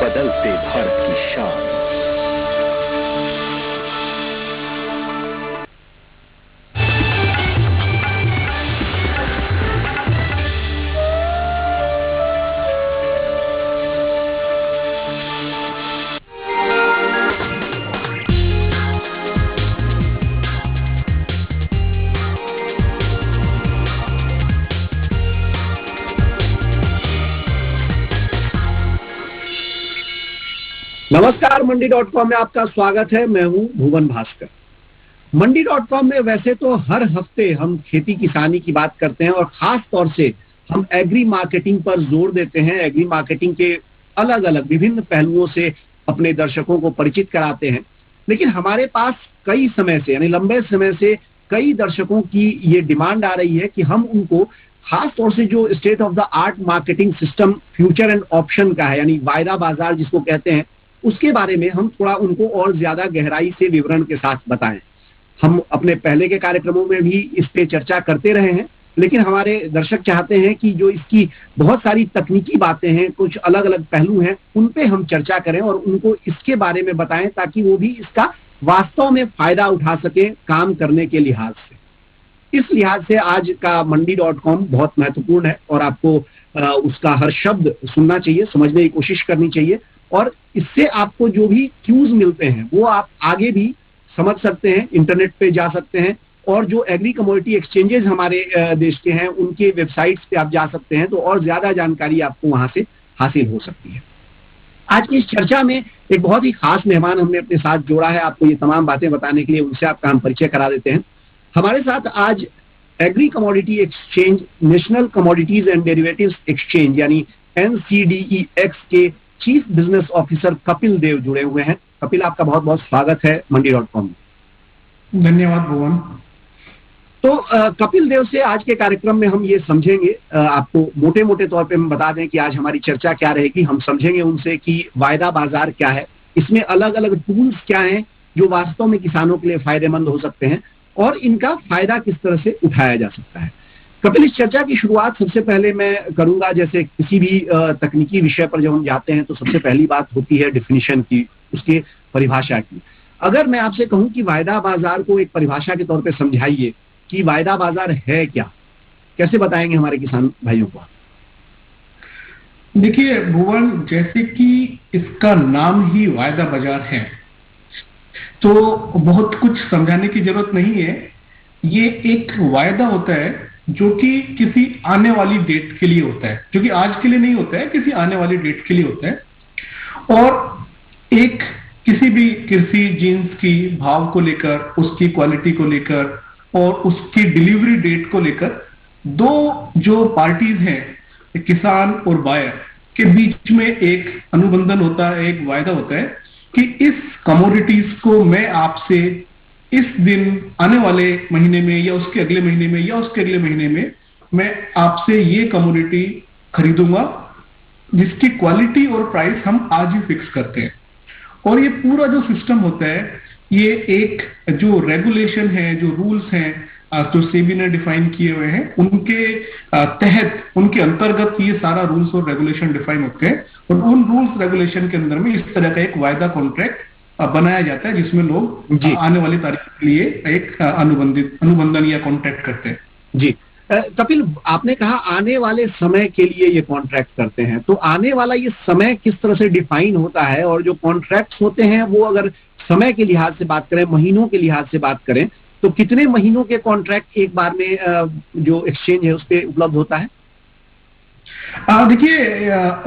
बदलते भारत की शान। नमस्कार, मंडी.com में आपका स्वागत है। मैं हूं भुवन भास्कर। मंडी.com में वैसे तो हर हफ्ते हम खेती किसानी की बात करते हैं और खास तौर से हम एग्री मार्केटिंग पर जोर देते हैं। एग्री मार्केटिंग के अलग अलग विभिन्न पहलुओं से अपने दर्शकों को परिचित कराते हैं। लेकिन हमारे पास कई समय से यानी लंबे समय से कई दर्शकों की ये डिमांड आ रही है कि हम उनको खास तौर से जो state of the art marketing system future and option का है, यानी वायदा बाजार जिसको कहते हैं, उसके बारे में हम थोड़ा उनको और ज्यादा गहराई से विवरण के साथ बताएं। हम अपने पहले के कार्यक्रमों में भी इस पे चर्चा करते रहे हैं, लेकिन हमारे दर्शक चाहते हैं कि जो इसकी बहुत सारी तकनीकी बातें हैं, कुछ अलग अलग पहलू हैं, उन पे हम चर्चा करें और उनको इसके बारे में बताएं ताकि वो भी इसका वास्तव में फायदा उठा सके काम करने के लिहाज से। इस लिहाज से आज का मंडी.com बहुत महत्वपूर्ण है और आपको उसका हर शब्द सुनना चाहिए, समझने की कोशिश करनी चाहिए और इससे आपको जो भी क्यूज मिलते हैं वो आप आगे भी समझ सकते हैं। इंटरनेट पे जा सकते हैं और जो एग्री कमोडिटी एक्सचेंजेस हमारे देश के हैं उनके वेबसाइट्स पे आप जा सकते हैं, तो और ज्यादा जानकारी आपको वहां से हासिल हो सकती है। आज की इस चर्चा में एक बहुत ही खास मेहमान हमने अपने साथ जोड़ा है आपको ये तमाम बातें बताने के लिए। उनसे आपका हम परिचय करा देते हैं। हमारे साथ आज agree commodity exchange, national commodities and derivatives exchange यानी NCDEX के chief business officer Kapil Dev जुड़े हुए हैं। कपिल, आपका बहुत बहुत स्वागत है मंडी.com में। धन्यवाद भुवन। तो कपिल देव से आज के कार्यक्रम में हम ये समझेंगे, आपको मोटे मोटे तौर पे हम बता दें कि आज हमारी चर्चा क्या रहेगी। हम समझेंगे उनसे कि वायदा बाजार क्या है, इसमें अलग अलग टूल्स क्या हैं जो वास्तव में किसानों के लिए फायदेमंद हो सकते हैं और इनका फायदा किस तरह से उठाया जा सकता है। कपिल, इस चर्चा की शुरुआत सबसे पहले मैं करूंगा, जैसे किसी भी तकनीकी विषय पर जब हम जाते हैं तो सबसे पहली बात होती है डिफिनीशन की, उसके परिभाषा की। अगर मैं आपसे कहूं कि वायदा बाजार को एक परिभाषा के तौर पे समझाइए कि वायदा बाजार है क्या, कैसे बताएंगे हमारे किसान भाइयों को? देखिए भुवन, जैसे कि इसका नाम ही वायदा बाजार है तो बहुत कुछ समझाने की जरूरत नहीं है। ये एक वायदा होता है जो कि किसी आने वाली डेट के लिए होता है, जो कि आज के लिए नहीं होता है, किसी आने वाली डेट के लिए होता है। और एक किसी भी कृषि जीन्स की भाव को लेकर, उसकी क्वालिटी को लेकर और उसकी डिलीवरी डेट को लेकर दो जो पार्टीज हैं, किसान और बायर के बीच में एक अनुबंधन होता है, एक वायदा होता है कि इस कमोडिटीज को मैं आपसे इस दिन, आने वाले महीने में या उसके अगले महीने में या उसके अगले महीने में मैं आपसे ये कमोडिटी खरीदूंगा जिसकी क्वालिटी और प्राइस हम आज ही फिक्स करते हैं। और ये पूरा जो सिस्टम होता है, ये एक जो रेगुलेशन है, जो रूल्स हैं जो सेबी ने डिफाइन किए हुए हैं, उनके तहत, उनके अंतर्गत ये सारा रूल्स और रेगुलेशन डिफाइन होते हैं। और उन रूल्स रेगुलेशन के अंदर में इस तरह का एक वायदा कॉन्ट्रैक्ट बनाया जाता है जिसमें लोग आने वाली तारीख के लिए एक अनुबंधन या कॉन्ट्रैक्ट करते हैं। जी कपिल, आपने कहा आने वाले समय के लिए ये कॉन्ट्रैक्ट करते हैं, तो आने वाला ये समय किस तरह से डिफाइन होता है? और जो कॉन्ट्रैक्ट होते हैं वो अगर समय के लिहाज से बात करें, महीनों के लिहाज से बात करें, तो कितने महीनों के कॉन्ट्रैक्ट एक बार में जो एक्सचेंज है उस पर उपलब्ध होता है? देखिए,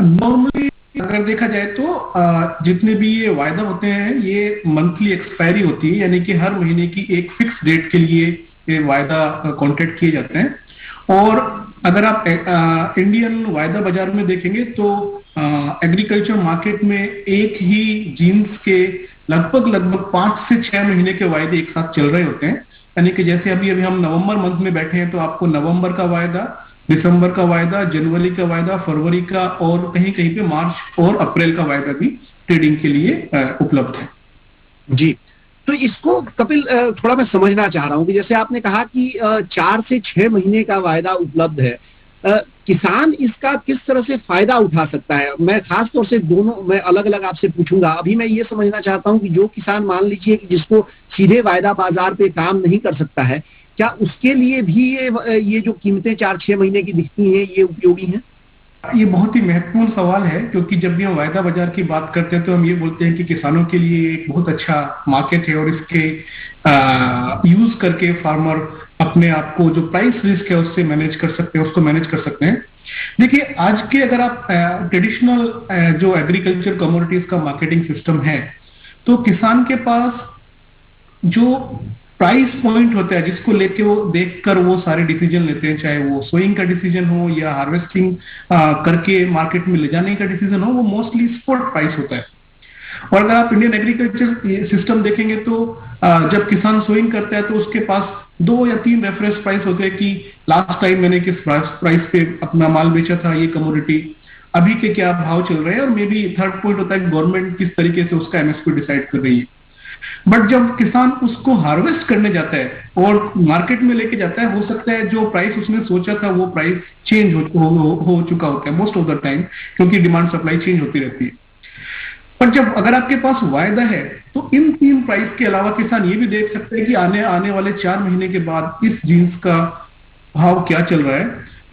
नॉर्मली अगर देखा जाए तो जितने भी ये वायदा होते हैं ये मंथली एक्सपायरी होती है, यानी कि हर महीने की एक फिक्स डेट के लिए ये वायदा कॉन्ट्रैक्ट किए जाते हैं। और अगर आप इंडियन वायदा बाजार में देखेंगे तो एग्रीकल्चर मार्केट में एक ही जीन्स के लगभग 5 से 6 महीने के वायदे एक साथ चल रहे होते हैं। यानी कि जैसे अभी हम नवंबर मंथ में बैठे हैं तो आपको नवंबर का वायदा, दिसंबर का वायदा, जनवरी का वायदा, फरवरी का और कहीं कहीं पे मार्च और अप्रैल का वायदा भी ट्रेडिंग के लिए उपलब्ध है। जी, तो इसको कपिल थोड़ा मैं समझना चाह रहा हूं कि जैसे आपने कहा कि 4 से 6 महीने का वायदा उपलब्ध है, किसान इसका किस तरह से फायदा उठा सकता है? मैं खास तौर से दोनों मैं अलग अलग आपसे पूछूंगा। अभी मैं ये समझना चाहता हूं कि जो किसान मान लीजिए कि जिसको सीधे वायदा बाजार पे काम नहीं कर सकता है, क्या उसके लिए भी ये जो कीमतें 4-6 महीने की दिखती हैं ये उपयोगी हैं? ये बहुत ही महत्वपूर्ण सवाल है, क्योंकि जब भी हम वायदा बाजार की बात करते हैं तो हम ये बोलते हैं कि किसानों के लिए एक बहुत अच्छा मार्केट है और इसके यूज करके फार्मर अपने आप को जो प्राइस रिस्क है उससे मैनेज कर सकते हैं, उसको मैनेज कर सकते हैं। देखिए, आज के अगर आप ट्रेडिशनल जो एग्रीकल्चर कमोडिटीज का मार्केटिंग सिस्टम है, तो किसान के पास जो प्राइस पॉइंट होता है जिसको लेके वो देखकर वो सारे डिसीजन लेते हैं, चाहे वो सोइंग का डिसीजन हो या हार्वेस्टिंग करके मार्केट में ले जाने का डिसीजन हो, वो मोस्टली स्पॉट प्राइस होता है। और अगर आप इंडियन एग्रीकल्चर सिस्टम देखेंगे तो जब किसान सोइंग करता है तो उसके पास 2 या 3 रेफरेंस प्राइस होते हैं कि लास्ट टाइम मैंने किस प्राइस पे अपना माल बेचा था, ये कमोडिटी, अभी के क्या भाव चल रहे हैं, और मे बी थर्ड पॉइंट होता है कि गवर्नमेंट किस तरीके से उसका एमएसपी डिसाइड कर रही है। बट जब किसान उसको हार्वेस्ट करने जाता है और मार्केट में लेके जाता है, हो सकता है जो प्राइस उसने सोचा था वो प्राइस चेंज हो चुका होता है मोस्ट ऑफ द टाइम, क्योंकि डिमांड सप्लाई चेंज होती रहती है। पर जब अगर आपके पास वायदा है तो इन 3 प्राइस के अलावा किसान ये भी देख सकते हैं कि आने वाले 4 महीने के बाद इस जीन्स का भाव क्या चल रहा है,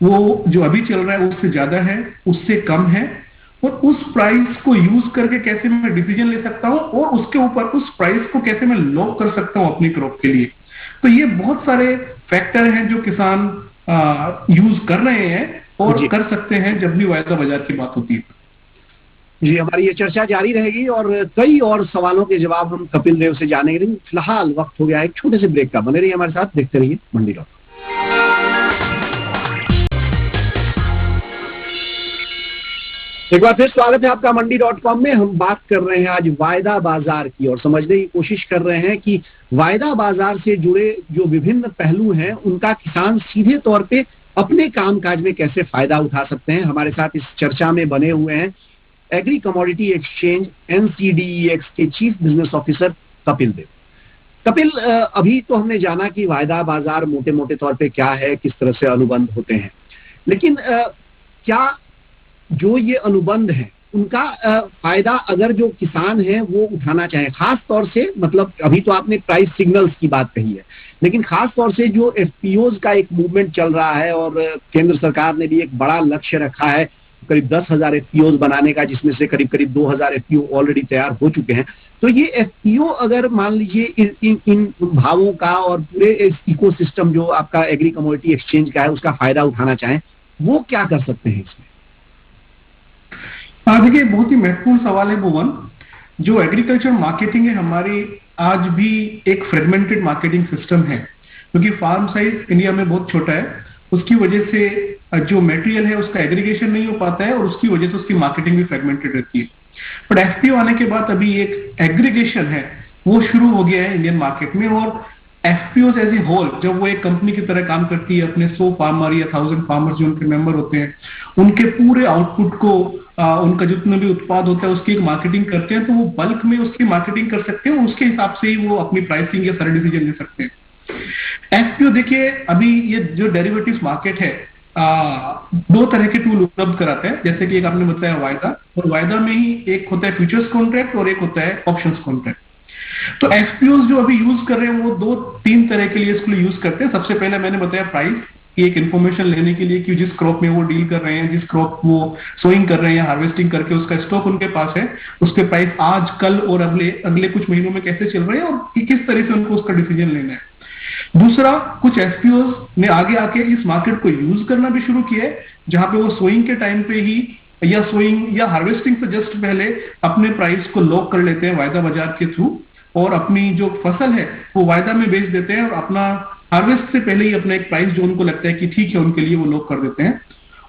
वो जो अभी चल रहा है उससे ज्यादा है, उससे कम है, और उस प्राइस को यूज करके कैसे मैं डिसीजन ले सकता हूं और उसके ऊपर उस प्राइस को कैसे मैं लॉक कर सकता हूं अपनी क्रॉप के लिए। तो ये बहुत सारे फैक्टर हैं जो किसान यूज कर रहे हैं और कर सकते हैं जब भी वायदा बाजार की बात होती है। जी, हमारी ये चर्चा जारी रहेगी और कई और सवालों के जवाब हम कपिल देव से जानेंगे। फिलहाल वक्त हो गया एक छोटे से ब्रेक का। बने रहिए हमारे साथ, देखते रहिए मंडी डॉट। एक बार फिर स्वागत है आपका मंडी.com में। हम बात कर रहे हैं आज वायदा बाजार की और समझने की कोशिश कर रहे हैं कि वायदा बाजार से जुड़े जो विभिन्न पहलू हैं उनका किसान सीधे तौर पे अपने कामकाज में कैसे फायदा उठा सकते हैं। हमारे साथ इस चर्चा में बने हुए हैं एग्री कमोडिटी एक्सचेंज NCDEX के chief business officer Kapil Dev. Kapil, अभी तो हमने जाना कि वायदा बाजार मोटे मोटे तौर पे क्या है, किस तरह से अनुबंध होते हैं, लेकिन क्या जो ये अनुबंध है उनका फायदा अगर जो किसान है वो उठाना चाहे, खास तौर से, मतलब अभी तो आपने प्राइस सिग्नल्स की बात कही है, लेकिन खास तौर से जो FPOs का एक मूवमेंट चल रहा है और केंद्र सरकार ने भी एक बड़ा लक्ष्य रखा है करीब 10,000 FPOs बनाने का, जिसमें से करीब 2,000 FPO ऑलरेडी तैयार हो चुके हैं। तो ये FPO अगर मान लीजिए इन भावों का और पूरे इस इकोसिस्टम जो आपका एग्री कमोडिटी एक्सचेंज का है उसका फायदा उठाना चाहें, वो क्या कर सकते हैं इसमें? देखिए, बहुत ही महत्वपूर्ण सवाल है भुवन। जो एग्रीकल्चर मार्केटिंग है हमारी आज भी एक फ्रेगमेंटेड मार्केटिंग सिस्टम है, क्योंकि फार्म साइज इंडिया में बहुत छोटा है, उसकी वजह से जो मटेरियल है उसका एग्रीगेशन नहीं हो पाता है और उसकी वजह से उसकी मार्केटिंग भी फ्रेगमेंटेड रहती है। बट FPO आने के बाद अभी एक एग्रीगेशन है वो शुरू हो गया है इंडियन मार्केट में, और FPOs एज ए होल जब वो एक कंपनी की तरह काम करती है, अपने 100 फार्मर या 1000 फार्मर जो उनके मेंबर होते हैं उनके पूरे आउटपुट को उनका जितना भी उत्पाद होता है उसकी एक मार्केटिंग करते हैं, तो वो बल्क में उसकी मार्केटिंग कर सकते हैं, उसके हिसाब से ही वो अपनी प्राइसिंग या सारे डिसीजन ले सकते हैं। FPO देखिए, अभी ये जो डेरिवेटिव्स मार्केट है 2 तरह के टूल उपलब्ध कराते हैं, जैसे कि एक आपने बताया वायदा, और वायदा में ही एक होता है फ्यूचर्स कॉन्ट्रैक्ट और एक होता है ऑप्शंस कॉन्ट्रैक्ट। तो FPOs जो अभी यूज कर रहे हैं वो 2-3 तरह के लिए इसको यूज करते हैं। सबसे पहले मैंने बताया प्राइस की एक इन्फॉर्मेशन लेने के लिए कि जिस क्रॉप में वो डील कर रहे हैं, जिस क्रॉप वो सोइंग कर रहे हैं या हार्वेस्टिंग करके उसका स्टॉक उनके पास है, उसके प्राइस आज कल और अगले कुछ महीनों में कैसे चल रहे हैं और किस तरह से उनको उसका डिसीजन लेना है। दूसरा, कुछ FPOs ने आगे आके इस मार्केट को यूज करना भी शुरू किया है, जहां पे वो सोइंग के टाइम पे ही या सोइंग या हार्वेस्टिंग से जस्ट पहले अपने प्राइस को लॉक कर लेते हैं वायदा बाजार के थ्रू, और अपनी जो फसल है वो वायदा में बेच देते हैं और अपना हार्वेस्ट से पहले ही अपना एक प्राइस जो उनको लगता है कि ठीक है उनके लिए वो लॉक कर देते हैं।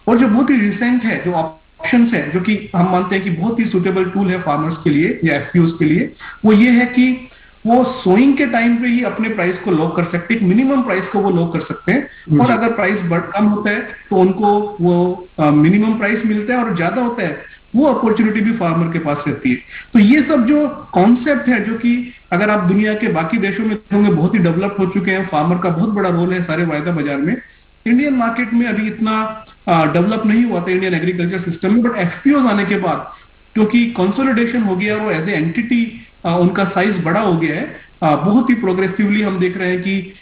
और जो बहुत ही रिसेंट है, जो ऑप्शंस है, जो कि हम मानते हैं कि बहुत ही सुटेबल टूल है फार्मर्स के लिए या FPOs के लिए, वो ये है कि वो सोइंग के टाइम पे ही अपने प्राइस को लॉक कर सकते हैं, मिनिमम प्राइस को वो लॉक कर सकते हैं, और अगर प्राइस कम होता है तो उनको वो मिनिमम प्राइस मिलता है, और ज्यादा होता है वो अपॉर्चुनिटी भी फार्मर के पास रहती है। तो ये सब जो कॉन्सेप्ट है, जो कि अगर आप दुनिया के बाकी देशों में होंगे बहुत ही डेवलप हो चुके हैं, फार्मर का बहुत बड़ा रोल है सारे वायदा बाजार में, इंडियन मार्केट में अभी इतना डेवलप नहीं हुआ था इंडियन एग्रीकल्चर सिस्टम में, बट एफपीओ आने के बाद क्योंकि कंसोलिडेशन हो गया और एज ए एंटिटी उनका साइज बड़ा हो गया है, बहुत ही प्रोग्रेसिवली हम देख रहे हैं कि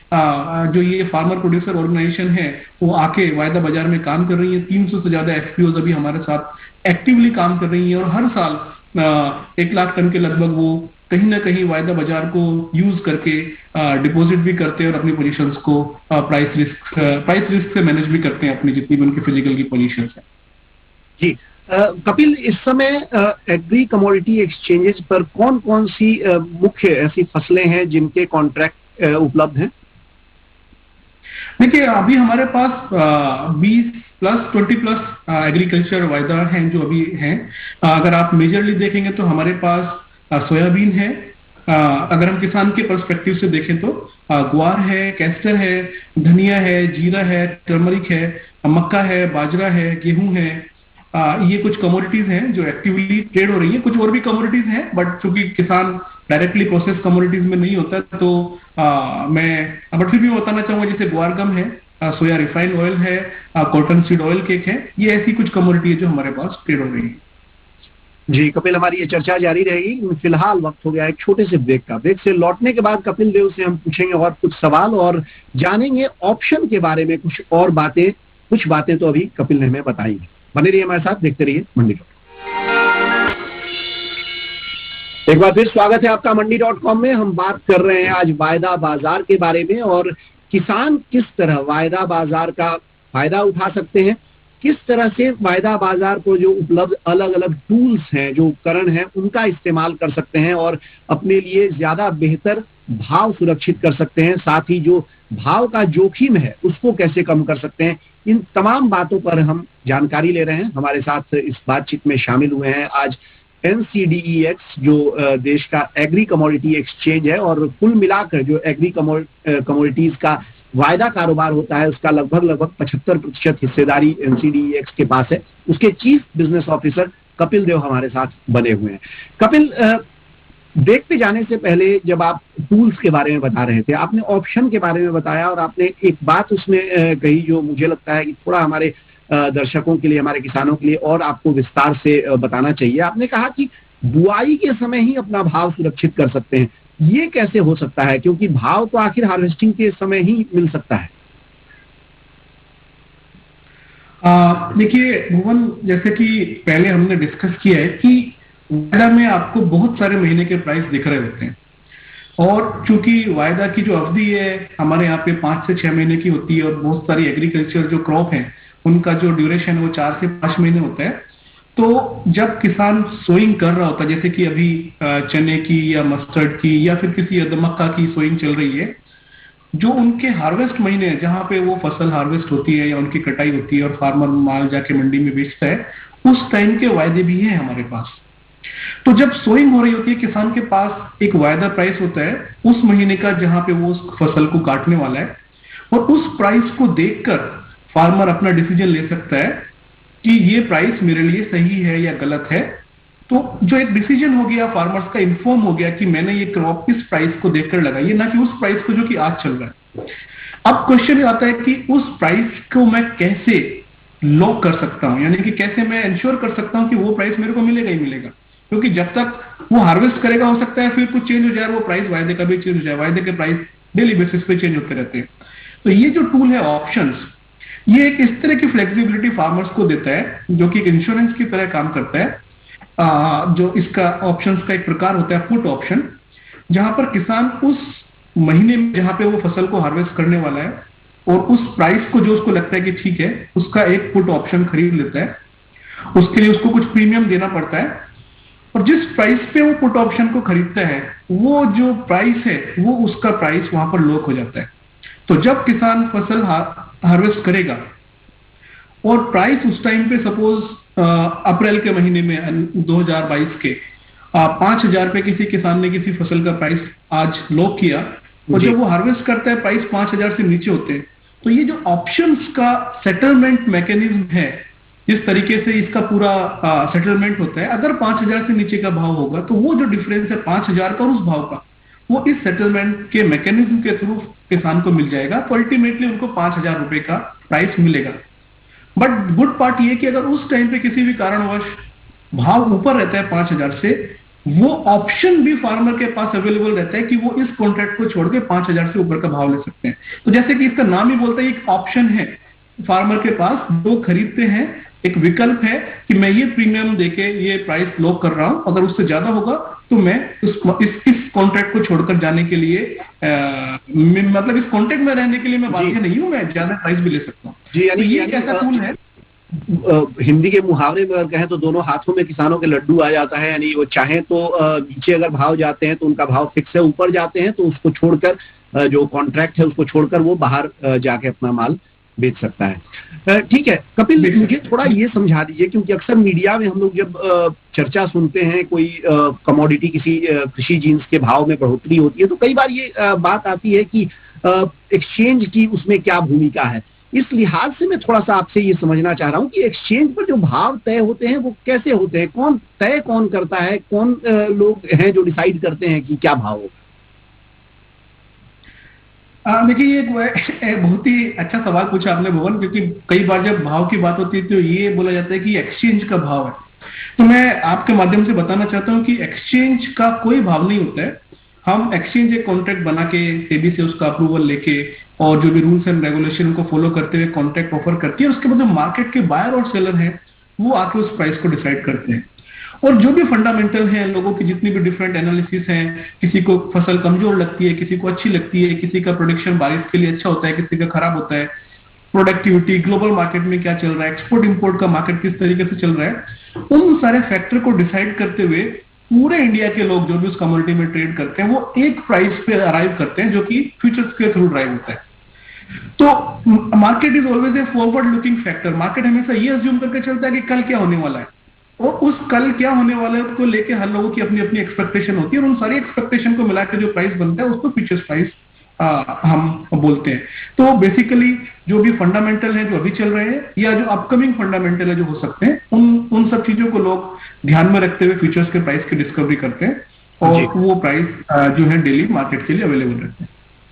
जो ये फार्मर प्रोड्यूसर ऑर्गेनाइजेशन है वो आके वायदा बाजार में काम कर रही है। 300 से ज्यादा एफपीओ अभी हमारे साथ एक्टिवली काम कर रही है और हर साल 1 लाख टन के लगभग वो कहीं ना कहीं वायदा बाजार को यूज करके डिपॉजिट भी करते हैं और अपनी पोजीशंस को प्राइस रिस्क से मैनेज भी करते हैं अपनी जितनी भी उनकी फिजिकल की पोजीशंस है। जी कपिल, इस समय एग्री कमोडिटी एक्सचेंजेस पर कौन कौन सी मुख्य ऐसी फसलें हैं जिनके कॉन्ट्रैक्ट उपलब्ध हैं? देखिए अभी हमारे पास 20+ 20+ एग्रीकल्चर वायदा हैं जो अभी हैं। अगर आप मेजरली देखेंगे तो हमारे पास सोयाबीन है, अगर हम किसान के पर्सपेक्टिव से देखें तो ग्वार है, कैस्टर है, धनिया है, जीरा है, टर्मरिक है, मक्का है, बाजरा है, गेहूं है। ये कुछ कमोडिटीज हैं जो एक्टिवली ट्रेड हो रही है। कुछ और भी कमोडिटीज हैं बट चूंकि किसान डायरेक्टली प्रोसेस कमोडिटीज में नहीं होता तो बट फिर भी बताना चाहूंगा जैसे ग्वार गम है, सोया रिफाइंड ऑयल है, कॉटन सीड ऑयल केक है, ये ऐसी कुछ कमोडिटी है जो हमारे पास ट्रेड हो रही है। जी कपिल, हमारी ये चर्चा जारी रहेगी। फिलहाल वक्त हो गया एक छोटे से ब्रेक का। ब्रेक से लौटने के बाद कपिल देव से हम पूछेंगे और कुछ सवाल और जानेंगे ऑप्शन के बारे में कुछ और बातें। कुछ बातें तो अभी कपिल ने हमें बताई। बने रहिए हमारे साथ, देखते रहिए मंडी.com। एक बार फिर स्वागत है आपका मंडी.com में। हम बात कर रहे हैं आज वायदा बाजार के बारे में और किसान किस तरह वायदा बाजार का फायदा उठा सकते हैं, किस तरह से वायदा बाजार को जो उपलब्ध अलग अलग टूल्स हैं, जो उपकरण हैं, उनका इस्तेमाल कर सकते हैं और अपने लिए ज्यादा बेहतर भाव सुरक्षित कर सकते हैं। साथ ही जो भाव का जोखिम है उसको कैसे कम कर सकते हैं, इन तमाम बातों पर हम जानकारी ले रहे हैं। हमारे साथ इस बातचीत में शामिल हुए हैं आज NCDEX जो देश का एग्री कमोडिटी एक्सचेंज है और कुल मिलाकर जो एग्री कमोडिटीज का वायदा कारोबार होता है उसका लगभग 75% हिस्सेदारी NCDEX के पास है। उसके chief business officer Kapil Dev हमारे साथ बने हुए हैं। कपिल, देखते जाने से पहले जब आप टूल्स के बारे में बता रहे थे, आपने ऑप्शन के बारे में बताया और आपने एक बात उसमें कही जो मुझे लगता है कि थोड़ा हमारे दर्शकों के लिए, हमारे किसानों के लिए और आपको विस्तार से बताना चाहिए। आपने कहा कि बुआई के समय ही अपना भाव सुरक्षित कर सकते हैं। ये कैसे हो सकता है, क्योंकि भाव तो आखिर हार्वेस्टिंग के समय ही मिल सकता है। देखिए भुवन, जैसे कि पहले हमने डिस्कस किया है कि वायदा में आपको बहुत सारे महीने के प्राइस दिख रहे होते हैं और चूंकि वायदा की जो अवधि है हमारे यहाँ पे 5 से 6 महीने की होती है और बहुत सारी एग्रीकल्चर जो क्रॉप है उनका जो ड्यूरेशन है वो 4 से 5 महीने होता है। तो जब किसान सोइंग कर रहा होता है, जैसे कि अभी चने की या मस्टर्ड की या फिर किसी मक्का की सोइंग चल रही है, जो उनके हार्वेस्ट महीने हैं जहां पे वो फसल हार्वेस्ट होती है या उनकी कटाई होती है और फार्मर माल जाके मंडी में बेचता है, उस टाइम के वायदे भी हैं हमारे पास। तो जब सोइंग हो रही होती है किसान के पास एक वायदा प्राइस होता है उस महीने का जहां पे वो उस फसल को काटने वाला है और उस प्राइस को देखकर फार्मर अपना डिसीजन ले सकता है कि ये प्राइस मेरे लिए सही है या गलत है। तो जो एक डिसीजन हो गया फार्मर्स का, इन्फॉर्म हो गया कि मैंने ये क्रॉप इस प्राइस को देखकर लगाई है, ना कि उस प्राइस को जो कि आज चल रहा है। अब क्वेश्चन आता है कि उस प्राइस को मैं कैसे लॉक कर सकता हूं, यानी कि कैसे मैं इंश्योर कर सकता हूं कि वो प्राइस मेरे को मिलेगा ही मिलेगा, क्योंकि जब तक वो हार्वेस्ट करेगा हो सकता है फिर कुछ चेंज हो जाए, वो प्राइस वायदे का भी चेंज हो जाए, वायदे के प्राइस डेली बेसिस पे चेंज होते रहते हैं। तो ये जो टूल है ऑप्शंस, ये एक इस तरह की फ्लेक्सिबिलिटी फार्मर्स को देता है जो कि एक इंश्योरेंस की तरह काम करता है। जो इसका ऑप्शंस का एक प्रकार होता है पुट ऑप्शन, जहां पर किसान उस महीने में जहां पे वो फसल को हार्वेस्ट करने वाला है और उस प्राइस को जो उसको लगता है कि ठीक है, उसका एक पुट ऑप्शन खरीद लेता है। उसके लिए उसको कुछ प्रीमियम देना पड़ता है और जिस प्राइस पे वो पुट ऑप्शन को खरीदता है वो जो प्राइस है वो उसका प्राइस वहां पर लॉक हो जाता है। तो जब किसान फसल हार्वेस्ट करेगा और प्राइस उस टाइम पे सपोज अप्रैल के महीने में 2022 के 5,000 रुपए किसी किसान ने किसी फसल का प्राइस आज लॉक किया और जब वो हार्वेस्ट करता है प्राइस 5,000 से नीचे होते हैं, तो ये जो ऑप्शंस का सेटलमेंट मैकेनिज्म है, जिस तरीके से इसका पूरा सेटलमेंट होता है, अगर 5,000 से नीचे का भाव होगा तो वो जो डिफरेंस है 5,000 का और उस भाव का, वो इस सेटलमेंट के मैकेनिज्म के थ्रू किसान को मिल जाएगा। तो अल्टीमेटली उनको 5,000 रुपए का प्राइस मिलेगा। बट गुड पार्ट ये कि अगर उस टाइम पे किसी भी कारणवश भाव ऊपर रहता है 5,000 से, वो ऑप्शन भी फार्मर के पास अवेलेबल रहता है कि वो इस कॉन्ट्रैक्ट को छोड़ के 5,000 से ऊपर का भाव ले सकते हैं। तो जैसे कि इसका नाम ही बोलता है, एक ऑप्शन है फार्मर के पास, जो खरीदते हैं एक विकल्प है कि मैं ये प्रीमियम देके ये प्राइस लॉक कर रहा हूं, अगर उससे ज्यादा होगा तो मैं इस कॉन्ट्रैक्ट को छोड़कर जाने के लिए मतलब इस कॉन्ट्रैक्ट में रहने के लिए मैं बाध्य नहीं हूं, मैं ज्यादा प्राइस भी ले सकता हूं। जी, तो ये एक ऐसा टूल है। हिंदी के मुहावरे में अगर कहें तो दोनों हाथों में किसानों के लड्डू आ जाता है, यानी वो चाहें तो नीचे अगर भाव जाते हैं तो उनका भाव फिक्स है, ऊपर जाते हैं तो उसको छोड़कर जो कॉन्ट्रैक्ट है उसको छोड़कर वो बाहर जाके अपना माल बेच सकता है। ठीक है कपिल, मुझे थोड़ा ये समझा दीजिए, क्योंकि अक्सर मीडिया में हम लोग जब चर्चा सुनते हैं कोई कमोडिटी किसी कृषि जिन्स के भाव में बढ़ोतरी होती है तो कई बार ये बात आती है कि एक्सचेंज की उसमें क्या भूमिका है। इस लिहाज से मैं थोड़ा सा आपसे ये समझना चाह रहा हूँ कि एक्सचेंज पर जो भाव तय होते हैं वो कैसे होते हैं, कौन करता है, कौन लोग हैं जो डिसाइड करते हैं कि क्या भाव होगा? देखिए ये बहुत ही अच्छा सवाल पूछा आपने भुवन, क्योंकि कई बार जब भाव की बात होती है तो ये बोला जाता है कि एक्सचेंज का भाव है। तो मैं आपके माध्यम से बताना चाहता हूँ कि एक्सचेंज का कोई भाव नहीं होता है। हम एक्सचेंज एक कॉन्ट्रैक्ट बना के सेबी से उसका अप्रूवल लेके और जो भी रूल्स एंड रेगुलेशन को फॉलो करते हुए कॉन्ट्रैक्ट ऑफर करती है, उसके बाद जो मार्केट के बायर और सेलर हैं वो आके उस प्राइस को डिसाइड करते हैं। और जो भी फंडामेंटल है, लोगों की जितनी भी डिफरेंट एनालिसिस हैं, किसी को फसल कमजोर लगती है, किसी को अच्छी लगती है, किसी का प्रोडक्शन बारिश के लिए अच्छा होता है, किसी का खराब होता है, प्रोडक्टिविटी, ग्लोबल मार्केट में क्या चल रहा है, एक्सपोर्ट इंपोर्ट का मार्केट किस तरीके से चल रहा है, उन सारे फैक्टर को डिसाइड करते हुए पूरे इंडिया के लोग जो भी उस कमोडिटी में ट्रेड करते हैं वो एक प्राइस पे अराइव करते हैं, जो कि फ्यूचर्स के थ्रू ड्राइव होता है। तो market is always a forward looking factor. Market हमेशा ये अज्यूम करके चलता है कि कल क्या होने वाला है, और उस कल क्या होने वाले को लेके हर लोगों की अपनी अपनी एक्सपेक्टेशन होती है, और उन सारी एक्सपेक्टेशन को मिलाकर जो प्राइस बनता है उसको फ्यूचर्स प्राइस हम बोलते हैं। तो बेसिकली जो भी फंडामेंटल है जो अभी चल रहे हैं या जो अपकमिंग फंडामेंटल है जो हो सकते हैं, उन सब चीजों को लोग ध्यान में रखते हुए फ्यूचर्स के प्राइस की डिस्कवरी करते हैं, और वो प्राइस जो है डेली मार्केट के लिए अवेलेबल रहते हैं।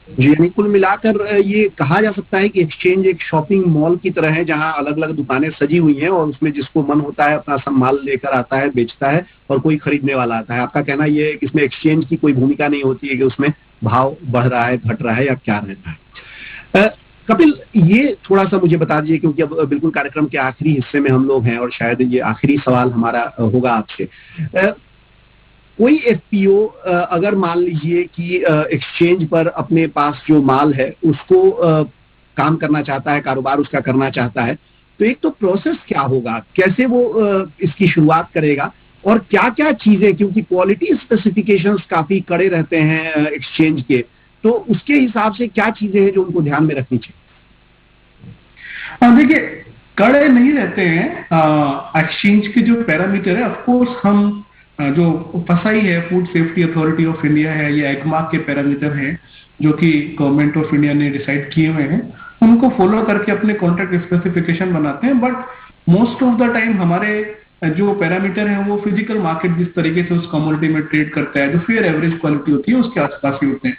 जी, यानी कुल मिलाकर ये कहा जा सकता है कि एक्सचेंज एक शॉपिंग मॉल की तरह है, जहां अलग अलग दुकानें सजी हुई हैं और उसमें जिसको मन होता है अपना सब माल लेकर आता है, बेचता है, और कोई खरीदने वाला आता है। आपका कहना ये है कि इसमें एक्सचेंज की कोई भूमिका नहीं होती है कि उसमें भाव बढ़ रहा है, घट रहा है या क्या रहता है। कपिल, ये थोड़ा सा मुझे बता दीजिए, क्योंकि अब बिल्कुल कार्यक्रम के आखिरी हिस्से में हम लोग हैं और शायद ये आखिरी सवाल हमारा होगा आपसे। कोई एफपीओ अगर मान लीजिए कि एक्सचेंज पर अपने पास जो माल है उसको काम करना चाहता है, कारोबार उसका करना चाहता है, तो एक तो प्रोसेस क्या होगा, कैसे वो इसकी शुरुआत करेगा, और क्या क्या चीजें, क्योंकि क्वालिटी स्पेसिफिकेशंस काफी कड़े रहते हैं एक्सचेंज के, तो उसके हिसाब से क्या चीजें हैं जो उनको ध्यान में रखनी चाहिए? देखिए, कड़े नहीं रहते हैं एक्सचेंज के जो पैरामीटर है। ऑफकोर्स हम जो फसाई है, food safety authority of India है, या एग्मा के पैरामीटर हैं जो कि गवर्नमेंट ऑफ इंडिया ने डिसाइड किए हुए हैं, उनको फॉलो करके अपने कॉन्ट्रैक्ट स्पेसिफिकेशन बनाते हैं। But most of the time हमारे जो पैरामीटर है वो फिजिकल मार्केट जिस तरीके से उस कमोडिटी में ट्रेड करता है, जो फेयर एवरेज क्वालिटी होती है उसके आसपास ही होते हैं।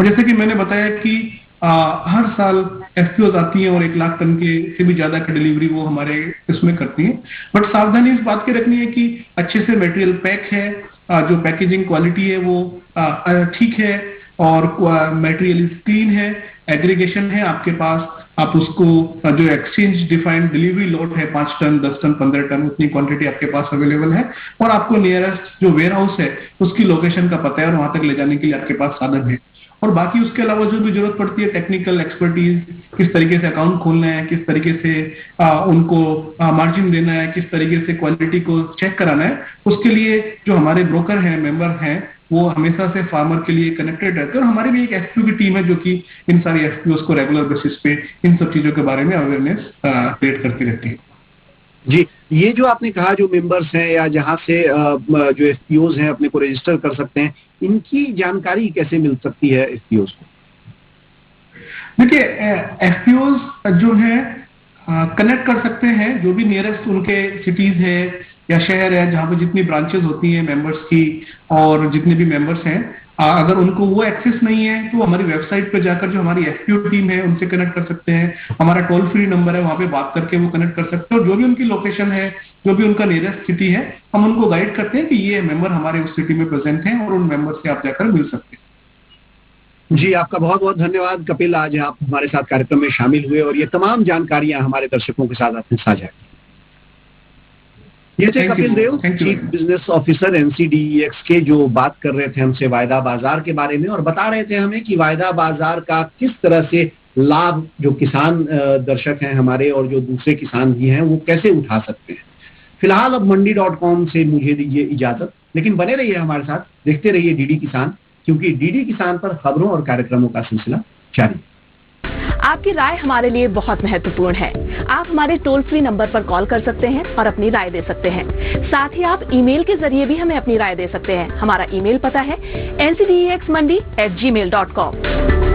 और जैसे कि मैंने बताया कि हर साल एफपीओ आती हैं और 1 लाख टन के से भी ज्यादा की डिलीवरी वो हमारे इसमें करती हैं। बट सावधानी इस बात की रखनी है कि अच्छे से मटेरियल पैक है, जो पैकेजिंग क्वालिटी है वो ठीक है, और मटेरियल क्लीन है, एग्रीगेशन है आपके पास, आप उसको जो एक्सचेंज डिफाइंड डिलीवरी लॉट है 5 टन 10 टन 15 टन उतनी क्वांटिटी आपके पास अवेलेबल है, और आपको नियरेस्ट जो वेयर हाउस है उसकी लोकेशन का पता है और वहां तक ले जाने के लिए आपके पास साधन है। और बाकी उसके अलावा जो भी जरूरत पड़ती है, टेक्निकल एक्सपर्टीज, किस तरीके से अकाउंट खोलना है, किस तरीके से उनको मार्जिन देना है, किस तरीके से क्वालिटी को चेक कराना है, उसके लिए जो हमारे ब्रोकर हैं, मेंबर हैं, वो हमेशा से फार्मर के लिए कनेक्टेड रहते हैं। और हमारी भी एक एफपीओ की टीम है जो कि इन सारी एफपीओ को रेगुलर बेसिस पे इन सब चीजों के बारे में अवेयरनेस क्रिएट करती रहती है। जी, ये जो आपने कहा जो मेंबर्स हैं या जहां से जो एफपीओज हैं अपने को रजिस्टर कर सकते हैं, इनकी जानकारी कैसे मिल सकती है एफपीओज को? देखिए, एफपीओज जो है कनेक्ट कर सकते हैं जो भी नियरेस्ट उनके सिटीज है या शहर है, जहां पे जितनी ब्रांचेस होती हैं मेंबर्स की और जितने भी मेंबर्स हैं, अगर उनको वो एक्सेस नहीं है तो हमारी वेबसाइट पे जाकर जो हमारी एफपीओ टीम है उनसे कनेक्ट कर सकते हैं। हमारा टोल फ्री नंबर है, वहां पे बात करके वो कनेक्ट कर सकते हैं, और जो भी उनकी लोकेशन है, जो भी उनका नियरेस्ट सिटी है, हम उनको गाइड करते हैं कि ये मेंबर हमारे उस सिटी में प्रेजेंट हैं और उन मेंबर से आप जाकर मिल सकते हैं। जी, आपका बहुत बहुत धन्यवाद कपिल, आज आप हमारे साथ कार्यक्रम में शामिल हुए और ये तमाम जानकारियां हमारे दर्शकों के साथ आपने साझा की। ये थे Kapil Dev, chief business officer NCDEX के, जो बात कर रहे थे हमसे वायदा बाजार के बारे में और बता रहे थे हमें कि वायदा बाजार का किस तरह से लाभ जो किसान दर्शक हैं हमारे और जो दूसरे किसान भी हैं वो कैसे उठा सकते हैं। फिलहाल अब मंडी.com से मुझे दीजिए इजाजत, लेकिन बने रहिए हमारे साथ, देखते रहिए डीडी किसान, क्योंकि डीडी किसान पर खबरों और कार्यक्रमों का सिलसिला जारी। आपकी राय हमारे लिए बहुत महत्वपूर्ण है। आप हमारे टोल फ्री नंबर पर कॉल कर सकते हैं और अपनी राय दे सकते हैं। साथ ही आप ईमेल के जरिए भी हमें अपनी राय दे सकते हैं। हमारा ईमेल पता है ncdexmandi@gmail.com।